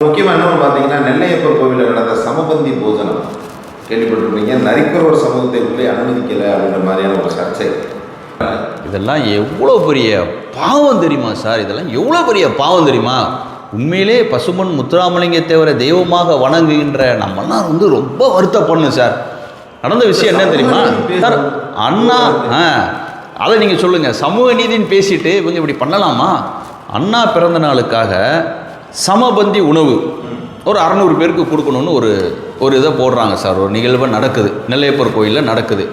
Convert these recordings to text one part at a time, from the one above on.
முக்கியமாக இன்னொன்று பார்த்தீங்கன்னா நெல்லையப்பர் கோவிலில் நடந்த சமபந்தி போஜனம் கேள்விப்பட்டிருப்பீங்க. நரிக்குறவர் சமூகத்தை உள்ளே அனுமதிக்கலை அப்படின்ற மாதிரியான ஒரு சர்ச்சை. இதெல்லாம் எவ்வளோ பெரிய பாவம் தெரியுமா சார்? இதெல்லாம் எவ்வளோ பெரிய பாவம் தெரியுமா? உண்மையிலே பசும்பொன் முத்துராமலிங்க தேவரை தெய்வமாக வணங்குகின்ற நம்மெல்லாம் ரொம்ப வருத்தப்படணும் சார். நடந்த விஷயம் என்ன தெரியுமா சார்? அண்ணா அதை நீங்கள் சொல்லுங்கள். சமூக நீதின்னு பேசிட்டு இவங்க இப்படி பண்ணலாமா? அண்ணா பிறந்த நாளுக்காக சமபந்தி உணவு ஒரு 600 பேருக்கு கொடுக்கணும்னு ஒரு இதை போடுறாங்க சார். ஒரு நிகழ்வு நடக்குது, நெல்லையப்பர் கோயிலில் நடக்குது.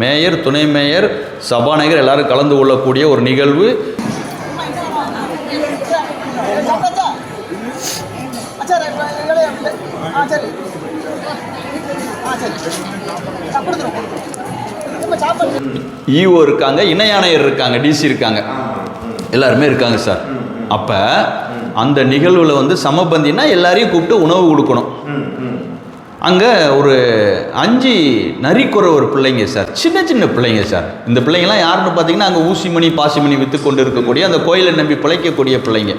மேயர், துணை மேயர், சபாநாயகர் எல்லாரும் கலந்து கொள்ளக்கூடிய ஒரு நிகழ்வு. ஈஓ இருக்காங்க, இணை ஆணையர் இருக்காங்க, டிசி இருக்காங்க, எல்லாருமே இருக்காங்க சார். அப்போ அந்த நிகழ்வில் சமபந்தினா எல்லாரையும் கூப்பிட்டு உணவு கொடுக்கணும். அங்கே ஒரு 5 நரிக்குறவர் பிள்ளைங்க சார், சின்ன சின்ன பிள்ளைங்க சார். இந்த பிள்ளைங்கள்லாம் யாருன்னு பார்த்தீங்கன்னா அங்கே ஊசிமணி பாசிமணி விற்று கொண்டு இருக்கக்கூடிய அந்த கோயிலை நம்பி பிழைக்கக்கூடிய பிள்ளைங்க.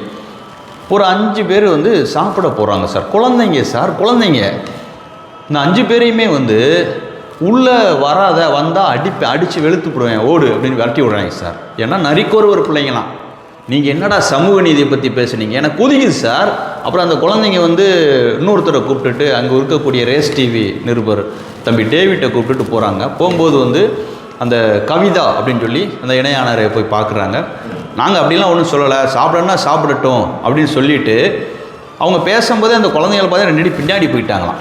ஒரு 5 பேர் சாப்பிட போகிறாங்க சார். குழந்தைங்க சார், குழந்தைங்க. இந்த 5 பேரையுமே உள்ளே வராத, வந்தால் அடித்து வெளுத்து போடுவேன், ஓடு அப்படின்னு விரட்டி விடுறாங்க சார். ஏன்னா நரிக்குறவர் பிள்ளைங்களாம். நீங்கள் என்னடா சமூக நீதியை பற்றி பேசுனீங்க, எனக்கு ஒதுக்குது சார். அப்புறம் அந்த குழந்தைங்க இன்னொருத்தரை கூப்பிட்டுட்டு அங்கே இருக்கக்கூடிய ரேஸ் டிவி நிருபர் தம்பி டேவிட்டை கூப்பிட்டுட்டு போகிறாங்க. போகும்போது அந்த கவிதா அப்படின்னு சொல்லி அந்த இணையானரை போய் பார்க்குறாங்க. நாங்கள் அப்படிலாம் ஒன்றும் சொல்லலை, சாப்பிடணுன்னா சாப்பிடட்டும் அப்படின்னு சொல்லிவிட்டு அவங்க பேசும்போதே அந்த குழந்தைங்களை பார்த்து 2 அடி பின்னாடி போயிட்டாங்களாம்.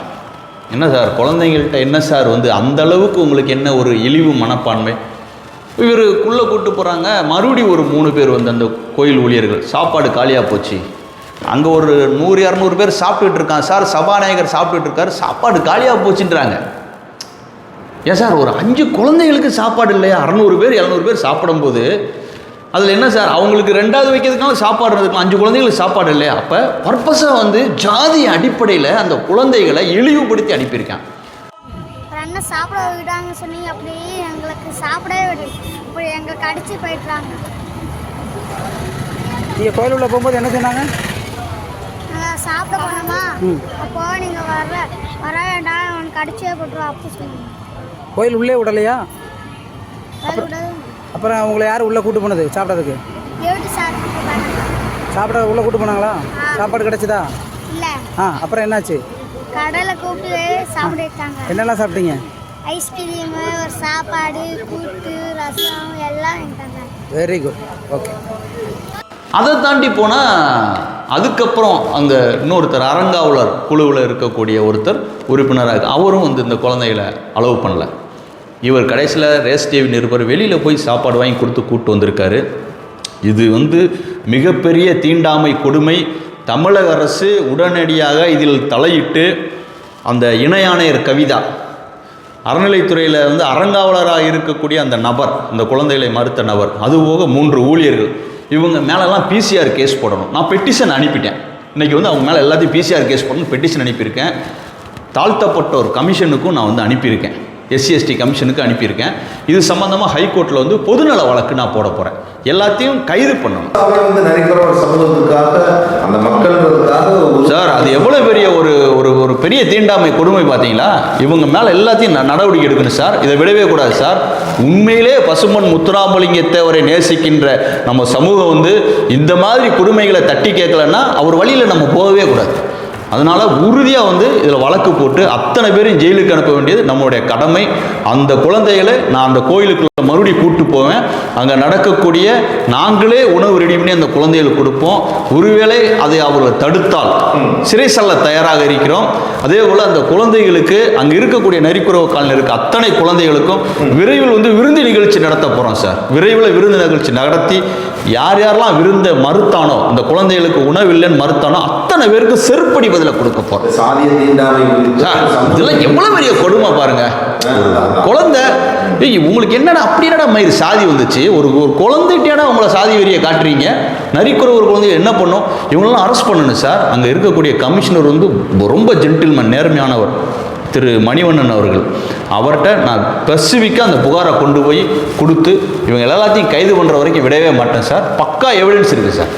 என்ன சார் குழந்தைங்கள்ட்ட என்ன சார் அந்த அளவுக்கு உங்களுக்கு என்ன ஒரு இழிவு மனப்பான்மை? இவருக்குள்ளே கூப்பிட்டு போகிறாங்க. மறுபடியும் ஒரு 3 பேர் அந்த கோயில் ஊழியர்கள், சாப்பாடு காலியாக போச்சு. அங்கே ஒரு 100-200 பேர் சாப்பிட்டுட்டு இருக்காங்க சார். சபாநாயகர் சாப்பிட்டுட்டு இருக்காரு, சாப்பாடு காலியாக போச்சுன்றாங்க. ஏன் சார் ஒரு 5 குழந்தைகளுக்கு சாப்பாடு இல்லையா? 600 பேர் 700 பேர் சாப்பிடும்போது அதில் என்ன சார் அவங்களுக்கு 2வது வைக்கிறதுக்கான சாப்பாடு இருக்கலாம், 5 குழந்தைகளுக்கு சாப்பாடு இல்லையா? அப்போ பர்பஸாக ஜாதி அடிப்படையில் அந்த குழந்தைகளை இழிவுபடுத்தி அனுப்பியிருக்கான். அண்ணன் சாப்பிட விடாங்க சொன்னீங்க, அப்படியே எங்களுக்கு சாப்பிடவே விடு, இப்படி எங்களுக்கு அடிச்சு போயிட்டுறாங்க. நீங்கள் கோயில் உள்ள போகும்போது என்ன சொன்னாங்க? சாப்பிட போனோமா, அப்போ நீங்கள் வர வேண்டாம், உனக்கு அடிச்சே போட்டுருவா அப்படி சொன்னீங்க. கோயில் உள்ளே விடலையா? அப்புறம் உங்களை யார் உள்ளே கூட்டு போனது சாப்பிட்றதுக்கு? சாப்பிட உள்ளே கூட்டு போனாங்களா? சாப்பாடு கிடைச்சதா? இல்லை. அப்புறம் என்னாச்சு? கடலை கூப்பிட்டு சாப்பிட வைத்தாங்க. என்னெல்லாம் சாப்பிட்டீங்க? ஐஸ்கிரீமு, ஒரு சாப்பாடு, கூட்டு, ரசம் எல்லாம் வைத்தாங்க. Very good, okay. அதை தாண்டி போனால் அதுக்கப்புறம் அங்கே இன்னொருத்தர் அறங்காவலர் குழுவில் இருக்கக்கூடிய ஒருத்தர் உறுப்பினராக அவரும் இந்த குழந்தைகளை அலோவ் பண்ணல. இவர் கடைசியில் ரேஸ் டிவி நிருபர் வெளியில் போய் சாப்பாடு வாங்கி கொடுத்து கூப்பிட்டு வந்திருக்காரு. இது மிகப்பெரிய தீண்டாமை கொடுமை. தமிழக அரசு உடனடியாக இதில் தலையிட்டு அந்த இணை ஆணையர் கவிதா, அறநிலைத்துறையில் அறங்காவலராக இருக்கக்கூடிய அந்த நபர், அந்த குழந்தைகளை மறுத்த நபர், அதுபோக 3 ஊழியர்கள், இவங்க மேலெல்லாம் PCR கேஸ் போடணும். நான் பெட்டிஷன் அனுப்பிட்டேன். இன்றைக்கி அவங்க மேலே எல்லாத்தையும் PCR கேஸ் போடணும் பெட்டிஷன் அனுப்பியிருக்கேன். தாழ்த்தப்பட்ட ஒரு கமிஷனுக்கும் நான் அனுப்பியிருக்கேன், SC/ST கமிஷனுக்கு அனுப்பியிருக்கேன். இது சம்பந்தமாக ஹைகோர்ட்டில் பொதுநல வழக்கு நான் போட போகிறேன். எல்லாத்தையும் கைது பண்ணணும் சார். அது எவ்வளோ பெரிய ஒரு பெரிய தீண்டாமை கொடுமை பார்த்தீங்களா? இவங்க மேலே எல்லாத்தையும் நடவடிக்கை எடுக்கணும் சார். இதை விடவே கூடாது சார். உண்மையிலே பசும்பொன் முத்துராமலிங்க தேவரை நேசிக்கின்ற நம்ம சமூகம் இந்த மாதிரி கொடுமைகளை தட்டி கேட்கலன்னா அவர் வழியில் நம்ம போகவே கூடாது. அதனால் உறுதியாக இதில் வழக்கு போட்டு அத்தனை பேரும் ஜெயிலுக்கு அனுப்ப வேண்டியது நம்மளுடைய கடமை. அந்த குழந்தைகளை நான் அந்த கோயிலுக்குள்ள மறுபடியும் கூப்பிட்டு போவேன். அங்கே நடக்கக்கூடிய நாங்களே உணவு ரெடி பண்ணி அந்த குழந்தைகளுக்கு கொடுப்போம். ஒருவேளை அதை அவர்கள் தடுத்தால் சிறை செல்ல தயாராக இருக்கிறோம். அதே போல் அந்த குழந்தைகளுக்கு அங்கே இருக்கக்கூடிய நரிக்குறவு காலனில் இருக்க அத்தனை குழந்தைகளுக்கும் விரைவில் விருந்து நிகழ்ச்சி நடத்த போகிறோம் சார். விரைவில் விருந்து நிகழ்ச்சி நடத்தி யாரெல்லாம் விருந்த மறுத்தானோ, அந்த குழந்தைகளுக்கு உணவில்லைன்னு மறுத்தானோ அத்தனை பேருக்கு செருப்படி பதில் கொடுக்க போகிறோம். இதெல்லாம் எவ்வளோ பெரிய கொடுமை பாருங்க. குழந்தை உங்களுக்கு என்னடா அப்படி என்னடா மயிர் சாதி வந்துச்சு? ஒரு குழந்தைகிட்டேடா உங்களை சாதி வெறியை காட்டுறீங்க. நரிக்குறவர் குழந்தைய என்ன பண்ணும்? இவங்களெல்லாம் அரெஸ்ட் பண்ணணும் சார். அங்கே இருக்கக்கூடிய கமிஷனர் ரொம்ப ஜென்டில்மேன், நேர்மையானவர், திரு மணிவண்ணன் அவர்கள். அவர்கிட்ட நான் ஸ்பெசிஃபிக்காக அந்த புகாரை கொண்டு போய் கொடுத்து இவங்க எல்லாத்தையும் கைது பண்ணுற வரைக்கும் விடவே மாட்டேன் சார். பக்கா எவிடன்ஸ் இருக்குது சார்.